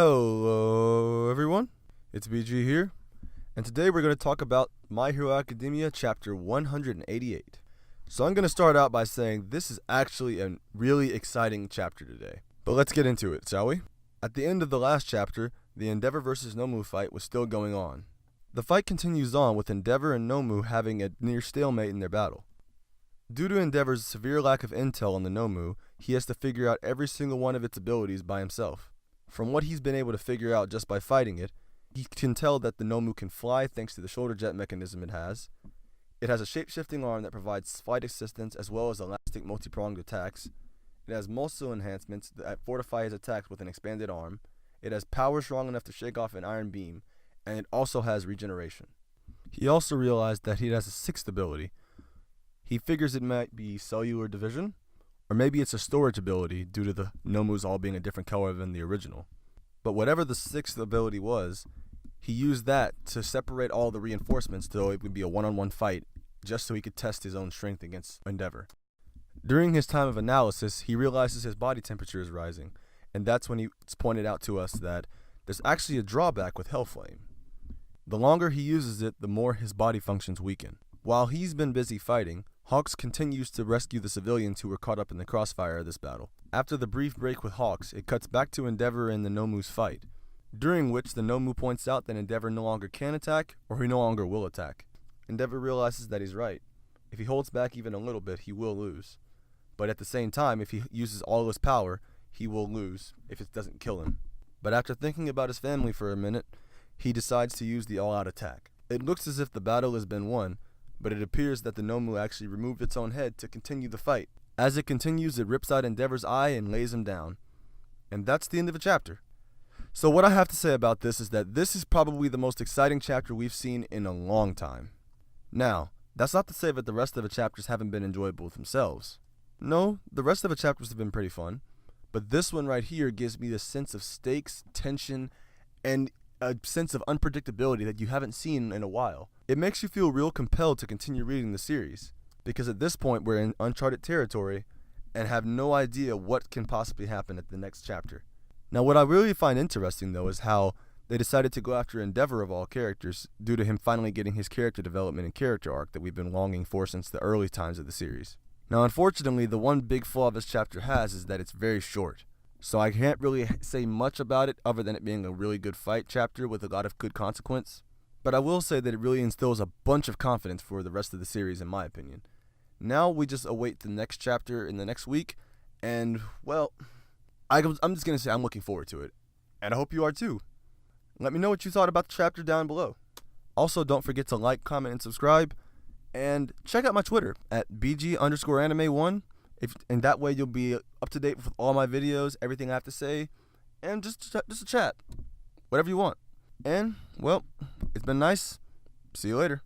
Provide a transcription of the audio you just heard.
Hello everyone, it's BG here, and today we're going to talk about My Hero Academia chapter 188. So I'm going to start out by saying this is actually a really exciting chapter today. But let's get into it, shall we? At the end of the last chapter, the Endeavor vs. Nomu fight was still going on. The fight continues on with Endeavor and Nomu having a near stalemate in their battle. Due to Endeavor's severe lack of intel on the Nomu, he has to figure out every single one of its abilities by himself. From what he's been able to figure out just by fighting it, he can tell that the Nomu can fly thanks to the shoulder jet mechanism it has. It has a shape-shifting arm that provides flight assistance as well as elastic multi-pronged attacks. It has muscle enhancements that fortify his attacks with an expanded arm. It has power strong enough to shake off an iron beam, and it also has regeneration. He also realized that he has a sixth ability. He figures it might be cellular division, or maybe it's a storage ability due to the Nomus all being a different color than the original. But whatever the sixth ability was, he used that to separate all the reinforcements so it would be a one-on-one fight, just so he could test his own strength against Endeavor. During his time of analysis, he realizes his body temperature is rising, and that's when it's pointed out to us that there's actually a drawback with Hellflame. The longer he uses it, the more his body functions weaken. While he's been busy fighting, Hawks continues to rescue the civilians who were caught up in the crossfire of this battle. After the brief break with Hawks, it cuts back to Endeavor and the Nomu's fight, during which the Nomu points out that Endeavor no longer can attack, or he no longer will attack. Endeavor realizes that he's right. If he holds back even a little bit, he will lose. But at the same time, if he uses all his power, he will lose if it doesn't kill him. But after thinking about his family for a minute, he decides to use the all-out attack. It looks as if the battle has been won, but it appears that the Nomu actually removed its own head to continue the fight. As it continues, it rips out Endeavor's eye and lays him down. And that's the end of the chapter. So what I have to say about this is that this is probably the most exciting chapter we've seen in a long time. Now, that's not to say that the rest of the chapters haven't been enjoyable themselves. No, the rest of the chapters have been pretty fun, but this one right here gives me the sense of stakes, tension, and a sense of unpredictability that you haven't seen in a while. It makes you feel real compelled to continue reading the series, because at this point we're in uncharted territory and have no idea what can possibly happen at the next chapter. Now what I really find interesting though is how they decided to go after Endeavor of all characters due to him finally getting his character development and character arc that we've been longing for since the early times of the series. Now unfortunately, the one big flaw this chapter has is that it's very short. So I can't really say much about it other than it being a really good fight chapter with a lot of good consequence. But I will say that it really instills a bunch of confidence for the rest of the series in my opinion. Now we just await the next chapter in the next week, and well, I'm just going to say I'm looking forward to it. And I hope you are too. Let me know what you thought about the chapter down below. Also, don't forget to like, comment, and subscribe. And check out my Twitter at BG_anime1. And that way you'll be up to date with all my videos, everything I have to say, and just a chat. Whatever you want. And, well, it's been nice. See you later.